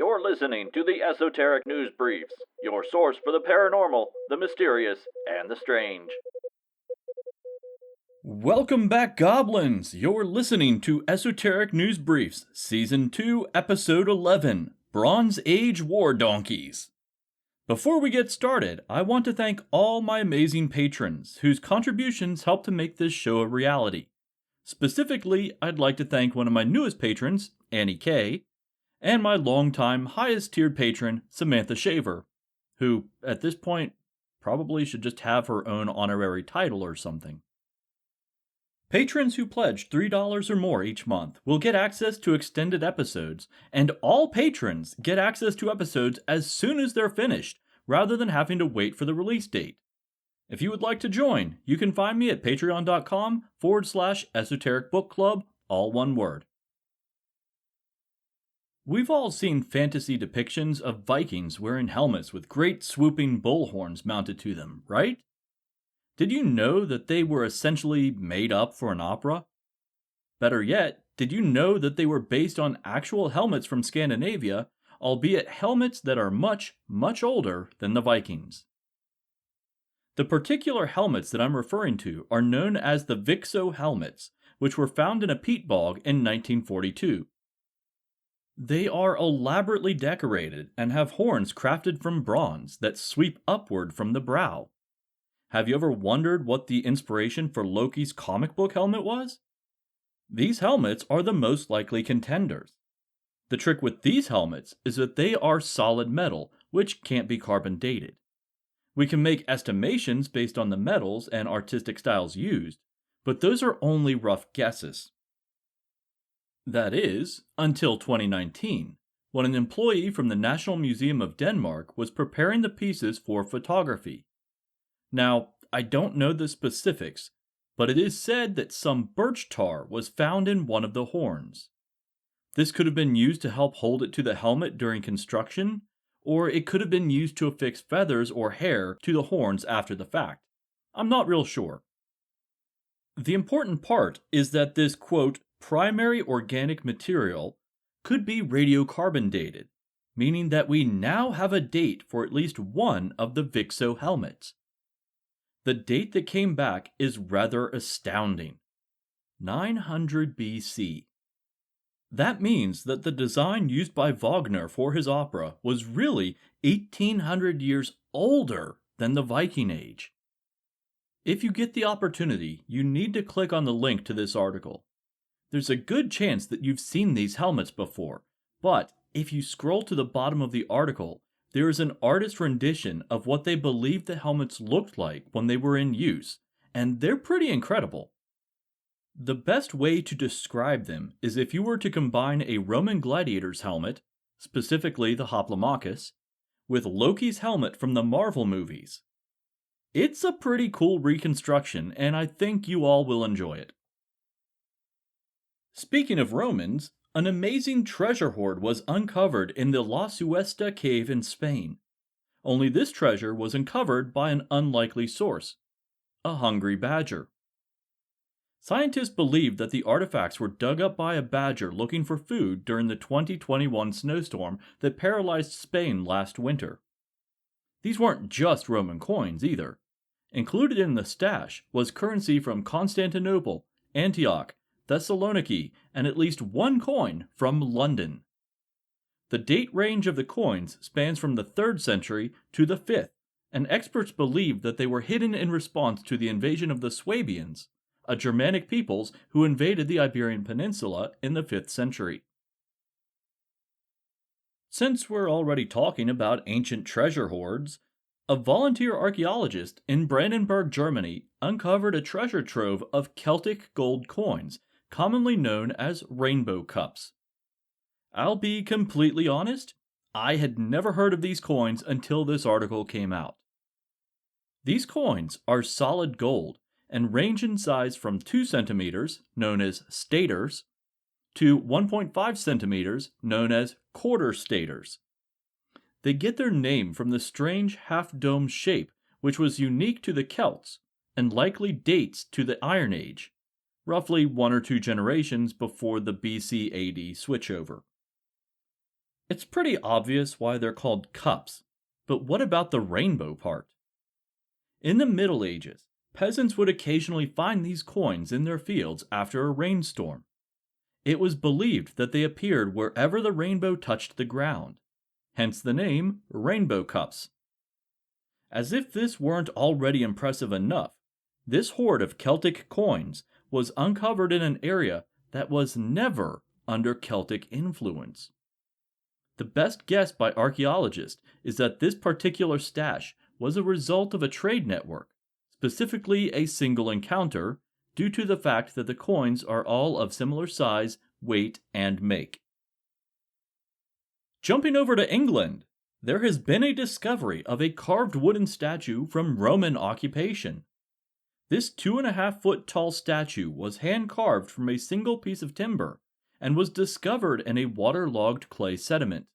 You're listening to the Esoteric News Briefs, your source for the paranormal, the mysterious, and the strange. Welcome back, Goblins! You're listening to Esoteric News Briefs, Season 2, Episode 11, Bronze Age War Donkeys. Before we get started, I want to thank all my amazing patrons, whose contributions help to make this show a reality. Specifically, I'd like to thank one of my newest patrons, Annie K., and my longtime highest-tiered patron, Samantha Shaver, who, at this point, probably should just have her own honorary title or something. Patrons who pledge $3 or more each month will get access to extended episodes, and all patrons get access to episodes as soon as they're finished, rather than having to wait for the release date. If you would like to join, you can find me at patreon.com/Esoteric Book Club, all one word. We've all seen fantasy depictions of Vikings wearing helmets with great swooping bull horns mounted to them, right? Did you know that they were essentially made up for an opera? Better yet, did you know that they were based on actual helmets from Scandinavia, albeit helmets that are much, much older than the Vikings? The particular helmets that I'm referring to are known as the Vixo helmets, which were found in a peat bog in 1942. They are elaborately decorated and have horns crafted from bronze that sweep upward from the brow. Have you ever wondered what the inspiration for Loki's comic book helmet was? These helmets are the most likely contenders. The trick with these helmets is that they are solid metal, which can't be carbon dated. We can make estimations based on the metals and artistic styles used, but those are only rough guesses. That is, until 2019, when an employee from the National Museum of Denmark was preparing the pieces for photography. Now, I don't know the specifics, but it is said that some birch tar was found in one of the horns. This could have been used to help hold it to the helmet during construction, or it could have been used to affix feathers or hair to the horns after the fact. I'm not real sure. The important part is that this, quote, primary organic material could be radiocarbon dated, meaning that we now have a date for at least one of the Vixo helmets. The date that came back is rather astounding. 900 BC. That means that the design used by Wagner for his opera was really 1800 years older than the Viking Age. If you get the opportunity, you need to click on the link to this article. There's a good chance that you've seen these helmets before, but if you scroll to the bottom of the article, there is an artist rendition of what they believe the helmets looked like when they were in use, and they're pretty incredible. The best way to describe them is if you were to combine a Roman gladiator's helmet, specifically the Hoplomachus, with Loki's helmet from the Marvel movies. It's a pretty cool reconstruction, and I think you all will enjoy it. Speaking of Romans, an amazing treasure hoard was uncovered in the La Suesta cave in Spain. Only this treasure was uncovered by an unlikely source, a hungry badger. Scientists believe that the artifacts were dug up by a badger looking for food during the 2021 snowstorm that paralyzed Spain last winter. These weren't just Roman coins either. Included in the stash was currency from Constantinople, Antioch, Thessaloniki, and at least one coin from London. The date range of the coins spans from the 3rd century to the 5th, and experts believe that they were hidden in response to the invasion of the Swabians, a Germanic peoples who invaded the Iberian Peninsula in the 5th century. Since we're already talking about ancient treasure hoards, a volunteer archaeologist in Brandenburg, Germany, uncovered a treasure trove of Celtic gold coins, commonly known as rainbow cups. I'll be completely honest, I had never heard of these coins until this article came out. These coins are solid gold and range in size from 2 centimeters, known as staters, to 1.5 centimeters, known as quarter staters. They get their name from the strange half-dome shape, which was unique to the Celts and likely dates to the Iron Age, roughly 1 or 2 generations before the BC-AD switchover. It's pretty obvious why they're called cups, but what about the rainbow part? In the Middle Ages, peasants would occasionally find these coins in their fields after a rainstorm. It was believed that they appeared wherever the rainbow touched the ground, hence the name rainbow cups. As if this weren't already impressive enough, this hoard of Celtic coins was uncovered in an area that was never under Celtic influence. The best guess by archaeologists is that this particular stash was a result of a trade network, specifically a single encounter, due to the fact that the coins are all of similar size, weight, and make. Jumping over to England, there has been a discovery of a carved wooden statue from Roman occupation. This 2.5-foot tall statue was hand carved from a single piece of timber and was discovered in a waterlogged clay sediment.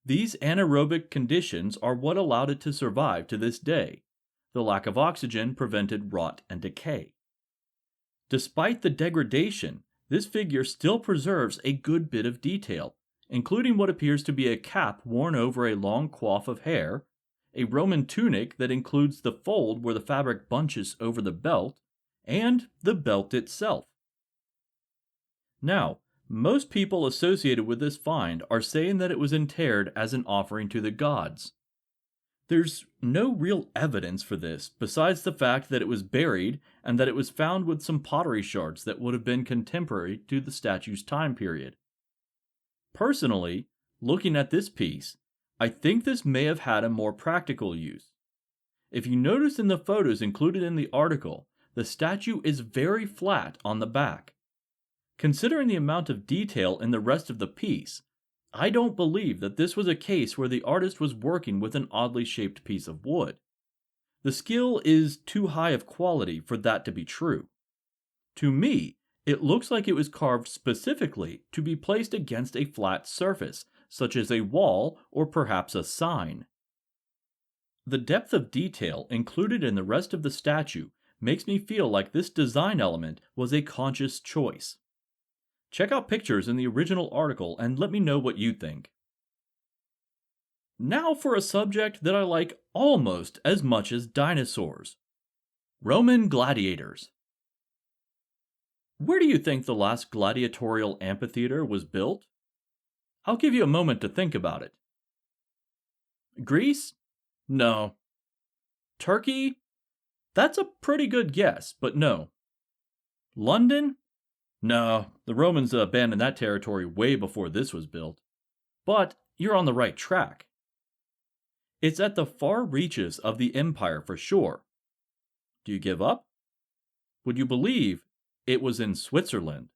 These anaerobic conditions are what allowed it to survive to this day. The lack of oxygen prevented rot and decay. Despite the degradation, this figure still preserves a good bit of detail, including what appears to be a cap worn over a long coif of hair, a Roman tunic that includes the fold where the fabric bunches over the belt, and the belt itself. Now, most people associated with this find are saying that it was interred as an offering to the gods. There's no real evidence for this besides the fact that it was buried and that it was found with some pottery shards that would have been contemporary to the statue's time period. Personally, looking at this piece, I think this may have had a more practical use. If you notice in the photos included in the article, the statue is very flat on the back. Considering the amount of detail in the rest of the piece, I don't believe that this was a case where the artist was working with an oddly shaped piece of wood. The skill is too high of quality for that to be true. To me, it looks like it was carved specifically to be placed against a flat surface, such as a wall or perhaps a sign. The depth of detail included in the rest of the statue makes me feel like this design element was a conscious choice. Check out pictures in the original article and let me know what you think. Now for a subject that I like almost as much as dinosaurs. Roman gladiators. Where do you think the last gladiatorial amphitheater was built? I'll give you a moment to think about it. Greece? No. Turkey? That's a pretty good guess, but no. London? No, the Romans abandoned that territory way before this was built. But you're on the right track. It's at the far reaches of the empire for sure. Do you give up? Would you believe it was in Switzerland?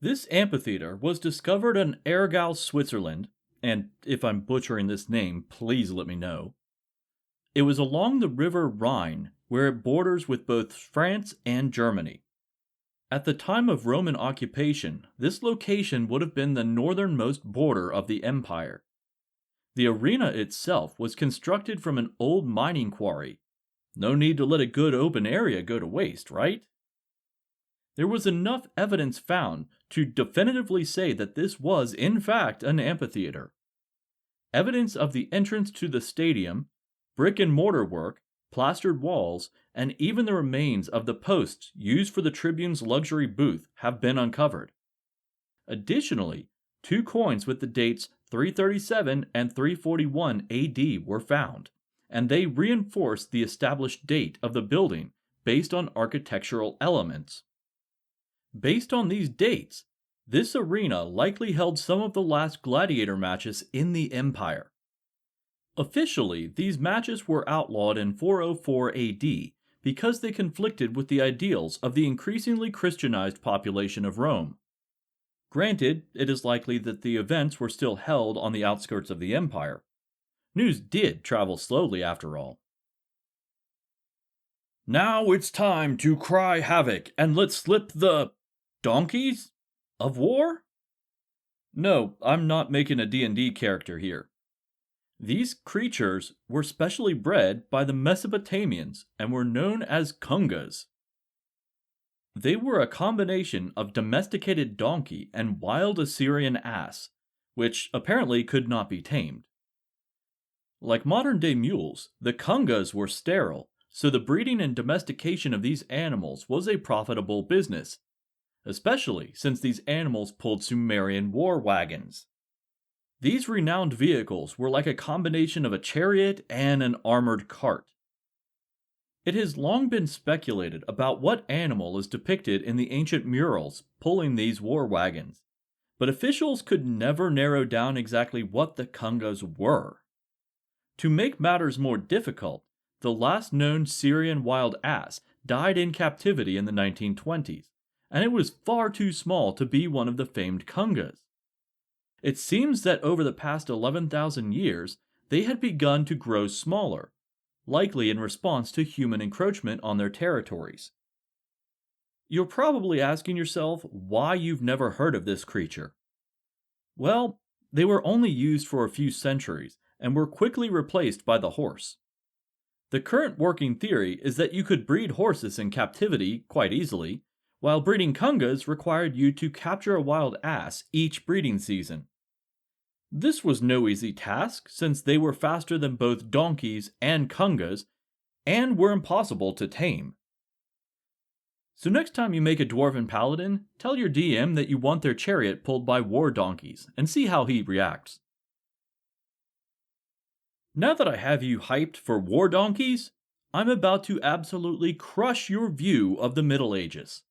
This amphitheater was discovered in Aargau, Switzerland, and if I'm butchering this name, please let me know. It was along the river Rhine, where it borders with both France and Germany. At the time of Roman occupation, this location would have been the northernmost border of the empire. The arena itself was constructed from an old mining quarry. No need to let a good open area go to waste, right? There was enough evidence found to definitively say that this was, in fact, an amphitheater. Evidence of the entrance to the stadium, brick and mortar work, plastered walls, and even the remains of the posts used for the tribune's luxury booth have been uncovered. Additionally, 2 coins with the dates 337 and 341 AD were found, and they reinforce the established date of the building based on architectural elements. Based on these dates, this arena likely held some of the last gladiator matches in the empire. Officially, these matches were outlawed in 404 AD because they conflicted with the ideals of the increasingly Christianized population of Rome. Granted, it is likely that the events were still held on the outskirts of the empire. News did travel slowly after all. Now it's time to cry havoc and let slip the donkeys of war? No, I'm not making a D&D character here. These creatures were specially bred by the Mesopotamians and were known as kungas. They were a combination of domesticated donkey and wild Assyrian ass, which apparently could not be tamed. Like modern-day mules, the Kungas were sterile, so the breeding and domestication of these animals was a profitable business, especially since these animals pulled Sumerian war wagons. These renowned vehicles were like a combination of a chariot and an armored cart. It has long been speculated about what animal is depicted in the ancient murals pulling these war wagons, but officials could never narrow down exactly what the Kungas were. To make matters more difficult, the last known Syrian wild ass died in captivity in the 1920s, and it was far too small to be one of the famed Kungas. It seems that over the past 11,000 years, they had begun to grow smaller, likely in response to human encroachment on their territories. You're probably asking yourself why you've never heard of this creature. Well, they were only used for a few centuries and were quickly replaced by the horse. The current working theory is that you could breed horses in captivity quite easily, while breeding Kungas required you to capture a wild ass each breeding season. This was no easy task, since they were faster than both donkeys and Kungas, and were impossible to tame. So next time you make a dwarven paladin, tell your DM that you want their chariot pulled by war donkeys, and see how he reacts. Now that I have you hyped for war donkeys, I'm about to absolutely crush your view of the Middle Ages.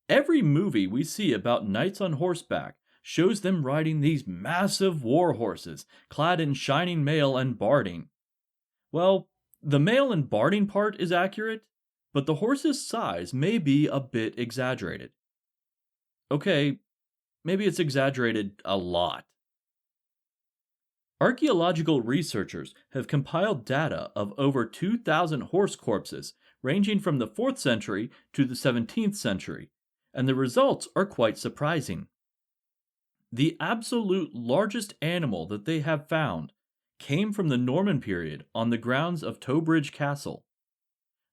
Every movie we see about knights on horseback shows them riding these massive war horses, clad in shining mail and barding. Well, the mail and barding part is accurate, but the horse's size may be a bit exaggerated. Okay, maybe it's exaggerated a lot. Archaeological researchers have compiled data of over 2,000 horse corpses ranging from the 4th century to the 17th century, and the results are quite surprising. The absolute largest animal that they have found came from the Norman period on the grounds of Towbridge Castle.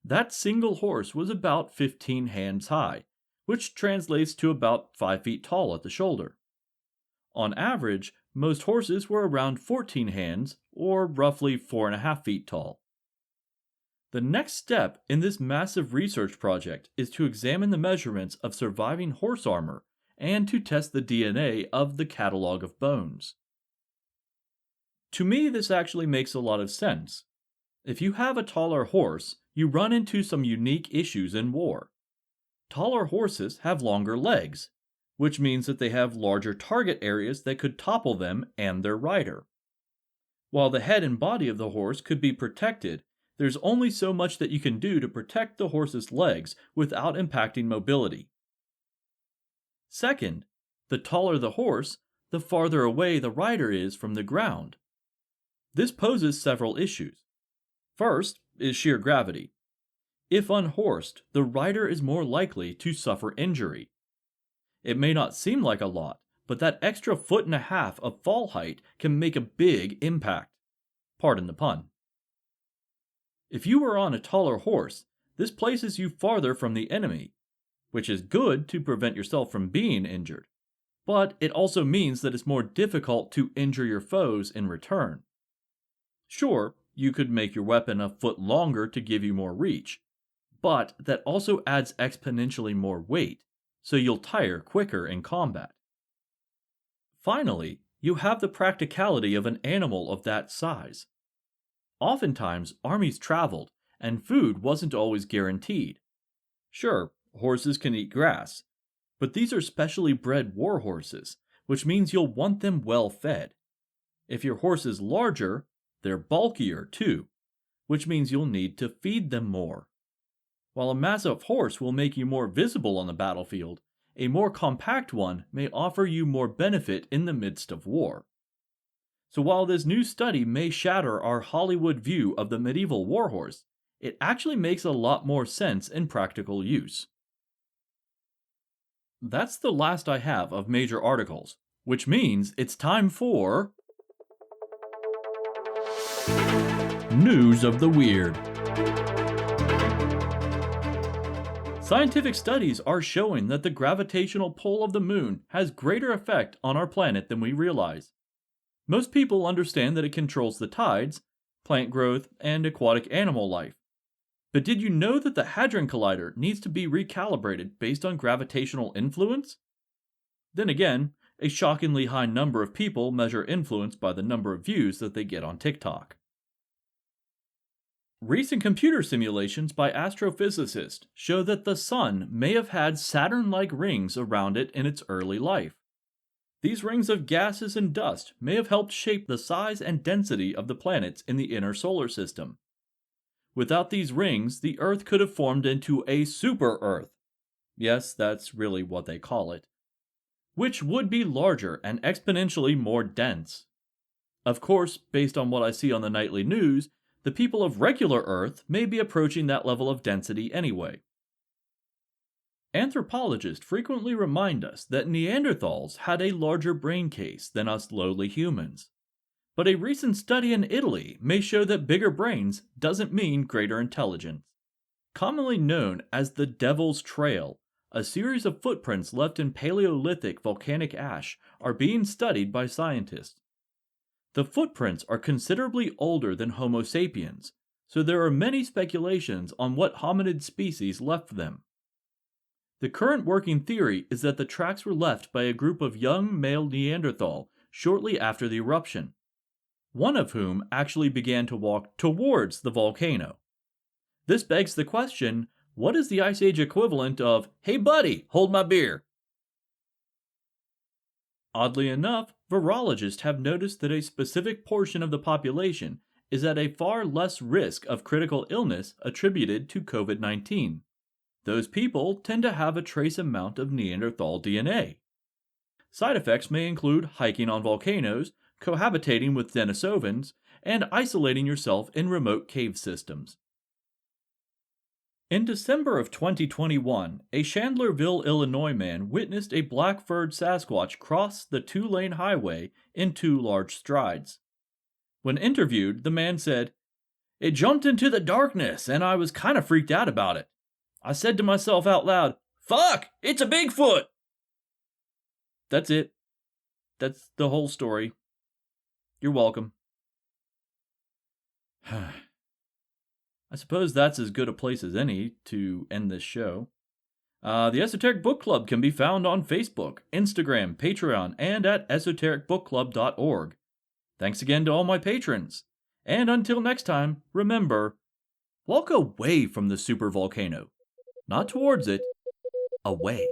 That single horse was about 15 hands high, which translates to about 5 feet tall at the shoulder. On average, most horses were around 14 hands, or roughly 4.5 feet tall. The next step in this massive research project is to examine the measurements of surviving horse armor and to test the DNA of the catalog of bones. To me, this actually makes a lot of sense. If you have a taller horse, you run into some unique issues in war. Taller horses have longer legs, which means that they have larger target areas that could topple them and their rider. While the head and body of the horse could be protected, there's only so much that you can do to protect the horse's legs without impacting mobility. Second, the taller the horse, the farther away the rider is from the ground. This poses several issues. First is sheer gravity. If unhorsed, the rider is more likely to suffer injury. It may not seem like a lot, but that extra 1.5 feet of fall height can make a big impact. Pardon the pun. If you are on a taller horse, this places you farther from the enemy, which is good to prevent yourself from being injured, but it also means that it's more difficult to injure your foes in return. Sure, you could make your weapon a foot longer to give you more reach, but that also adds exponentially more weight, so you'll tire quicker in combat. Finally, you have the practicality of an animal of that size. Oftentimes, armies traveled, and food wasn't always guaranteed. Sure, horses can eat grass, but these are specially bred war horses, which means you'll want them well fed. If your horse is larger, they're bulkier too, which means you'll need to feed them more. While a massive horse will make you more visible on the battlefield, a more compact one may offer you more benefit in the midst of war. So while this new study may shatter our Hollywood view of the medieval warhorse, it actually makes a lot more sense in practical use. That's the last I have of major articles, which means it's time for News of the Weird. Scientific studies are showing that the gravitational pull of the moon has greater effect on our planet than we realize. Most people understand that it controls the tides, plant growth, and aquatic animal life. But did you know that the Hadron Collider needs to be recalibrated based on gravitational influence? Then again, a shockingly high number of people measure influence by the number of views that they get on TikTok. Recent computer simulations by astrophysicists show that the Sun may have had Saturn-like rings around it in its early life. These rings of gases and dust may have helped shape the size and density of the planets in the inner solar system. Without these rings, the Earth could have formed into a super-Earth. Yes, that's really what they call it. Which would be larger and exponentially more dense. Of course, based on what I see on the nightly news, the people of regular Earth may be approaching that level of density anyway. Anthropologists frequently remind us that Neanderthals had a larger brain case than us lowly humans. But a recent study in Italy may show that bigger brains doesn't mean greater intelligence. Commonly known as the Devil's Trail, a series of footprints left in Paleolithic volcanic ash are being studied by scientists. The footprints are considerably older than Homo sapiens, so there are many speculations on what hominid species left them. The current working theory is that the tracks were left by a group of young male Neanderthal shortly after the eruption, one of whom actually began to walk towards the volcano. This begs the question, what is the Ice Age equivalent of, "Hey buddy, hold my beer"? Oddly enough, virologists have noticed that a specific portion of the population is at a far less risk of critical illness attributed to COVID-19. Those people tend to have a trace amount of Neanderthal DNA. Side effects may include hiking on volcanoes, cohabitating with Denisovans, and isolating yourself in remote cave systems. In December of 2021, a Chandlerville, Illinois man witnessed a black-furred Sasquatch cross the two-lane highway in 2 large strides. When interviewed, the man said, "It jumped into the darkness and I was kind of freaked out about it. I said to myself out loud, 'Fuck, it's a Bigfoot!'" That's it. That's the whole story. You're welcome. I suppose that's as good a place as any to end this show. The Esoteric Book Club can be found on Facebook, Instagram, Patreon, and at esotericbookclub.org. Thanks again to all my patrons. And until next time, remember, walk away from the supervolcano. Not towards it, away.